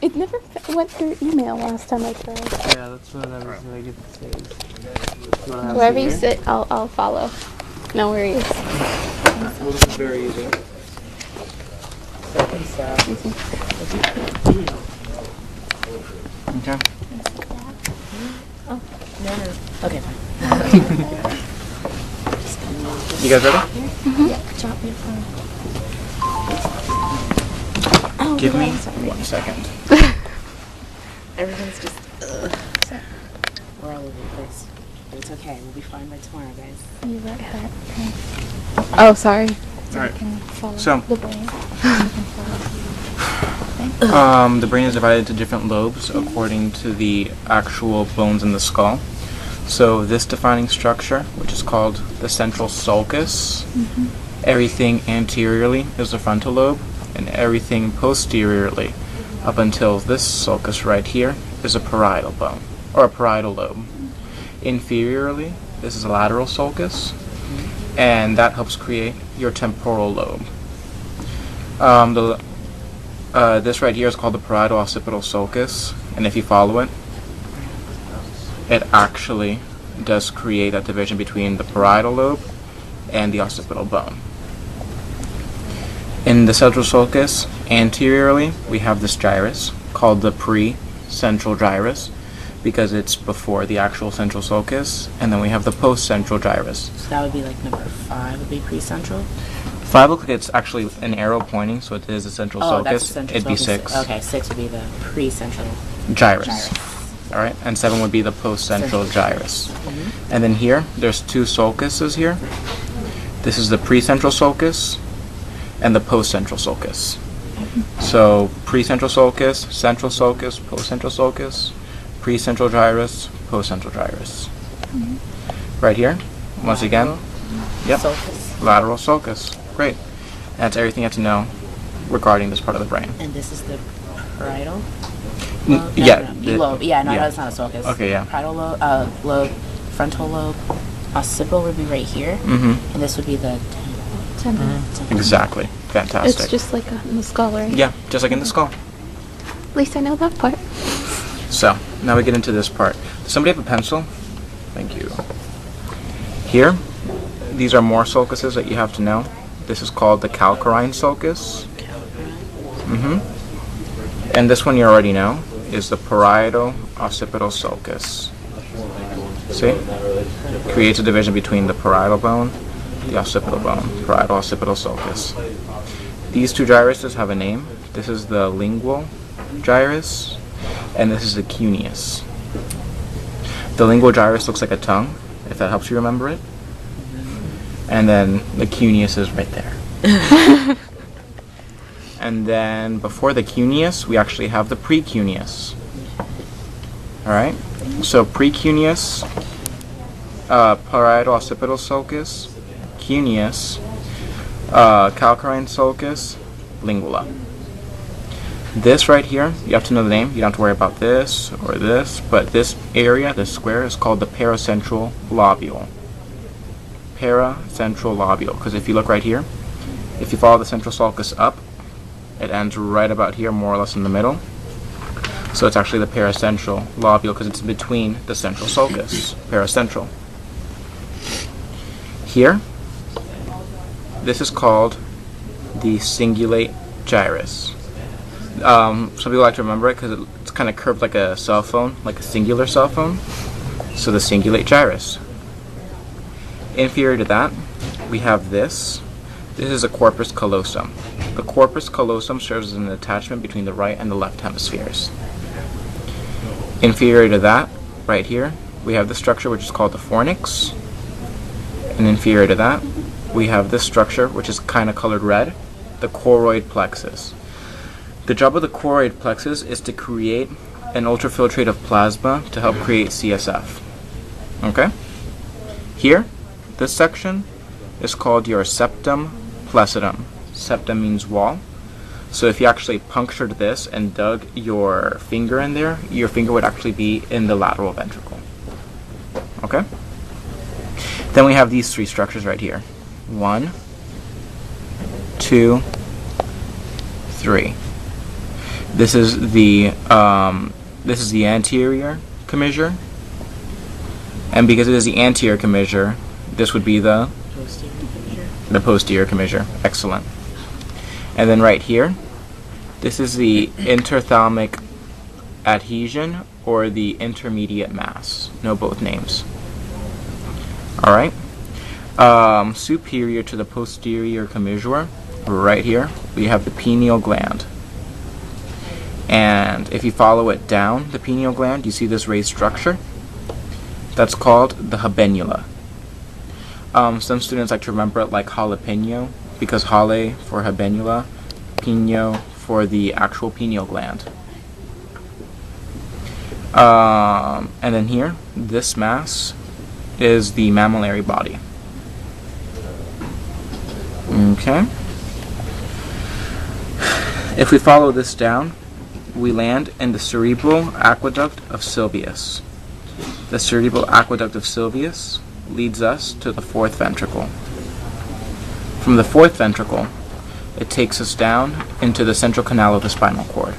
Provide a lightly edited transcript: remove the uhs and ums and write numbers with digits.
It never went through email last time I tried. Yeah, that's what I was going to say. Wherever you sit, I'll follow. No worries. Well, this is very easy. Okay. Oh, no. Okay, fine. You guys ready? Yeah, drop your phone. Oh, Give me sorry. 1 second. Everyone's just, we're all over the place. But it's okay. We'll be fine by tomorrow, guys. You let her. Oh, sorry. All right. Follow So, the brain. the brain is divided into different lobes according to the actual bones in the skull. So this defining structure, which is called the central sulcus, everything anteriorly is the frontal lobe, and everything posteriorly, up until this sulcus right here, is a parietal bone, or a parietal lobe. Inferiorly, this is a lateral sulcus, and that helps create your temporal lobe. This right here is called the parietal occipital sulcus, and if you follow it, it actually does create that division between the parietal lobe and the occipital bone. In the central sulcus, anteriorly, we have this gyrus, called the pre-central gyrus, because it's before the actual central sulcus, and then we have the post-central gyrus. So that would be like number 5 would be pre-central? 5 looks like it's actually an arrow pointing, so it is the central sulcus. That's the central It'd be sulcus. 6. Okay, 6 would be the pre-central Gyrus. Alright, and 7 would be the post-central gyrus. And then here, there's 2 sulcuses here. This is the pre-central sulcus and the post-central sulcus. So, pre-central sulcus, post-central sulcus, pre-central gyrus, post-central gyrus. Right here, once again, yep, Sulcus. lateral sulcus. Great. That's everything you have to know regarding this part of the brain. And this is the parietal? Yeah. Lobe. Yeah, no, yeah. that's not a sulcus. Okay, yeah. Parietal lobe, frontal lobe, occipital would be right here, and this would be the temporal. Exactly. Fantastic. It's just like in the skull, right? Yeah, just like in the skull. At least I know that part. So, now we get into this part. Does somebody have a pencil? Thank you. Here, these are more sulcuses that you have to know. This is called the calcarine sulcus. And this one you already know is the parietal occipital sulcus. See? Creates a division between the parietal bone, the occipital bone, parietal occipital sulcus. These 2 gyruses have a name. This is the lingual gyrus, and this is the cuneus. The lingual gyrus looks like a tongue, if that helps you remember it. And then the cuneus is right there. And then before the cuneus, we actually have the precuneus. Alright? So precuneus, parietal occipital sulcus, cuneus, calcarine sulcus, lingula. This right here, you have to know the name. You don't have to worry about this or this, but this area, this square, is called the paracentral lobule. Paracentral lobule, because if you look right here, if you follow the central sulcus up, it ends right about here, more or less in the middle. So it's actually the paracentral lobule because it's between the central sulcus, paracentral. Here, this is called the cingulate gyrus. Some people like to remember it because it's kind of curved like a cell phone, like a singular cell phone. So the cingulate gyrus. Inferior to that, we have this. This is a corpus callosum. The corpus callosum serves as an attachment between the right and the left hemispheres. Inferior to that, right here, we have this structure which is called the fornix. And inferior to that, we have this structure which is kind of colored red, the choroid plexus. The job of the choroid plexus is to create an ultrafiltrate of plasma to help create CSF. Okay? Here, this section is called your septum flacidum. Septum means wall. So if you actually punctured this and dug your finger in there, your finger would actually be in the lateral ventricle. Okay? Then we have these 3 structures right here. 1, 2, 3. This is the anterior commissure, and because it is the anterior commissure, this would be the posterior commissure. Excellent. And then right here, this is the interthalamic adhesion or the intermediate mass. Know both names. All right. Superior to the posterior commissure, right here, we have the pineal gland. And if you follow it down the pineal gland, you see this raised structure. That's called the habenula. Some students like to remember it like jalapeno, because jale for habenula, pino for the actual pineal gland. And then here, this mass is the mammillary body. Okay. If we follow this down, we land in the cerebral aqueduct of Sylvius. The cerebral aqueduct of Sylvius leads us to the fourth ventricle. From the fourth ventricle, it takes us down into the central canal of the spinal cord.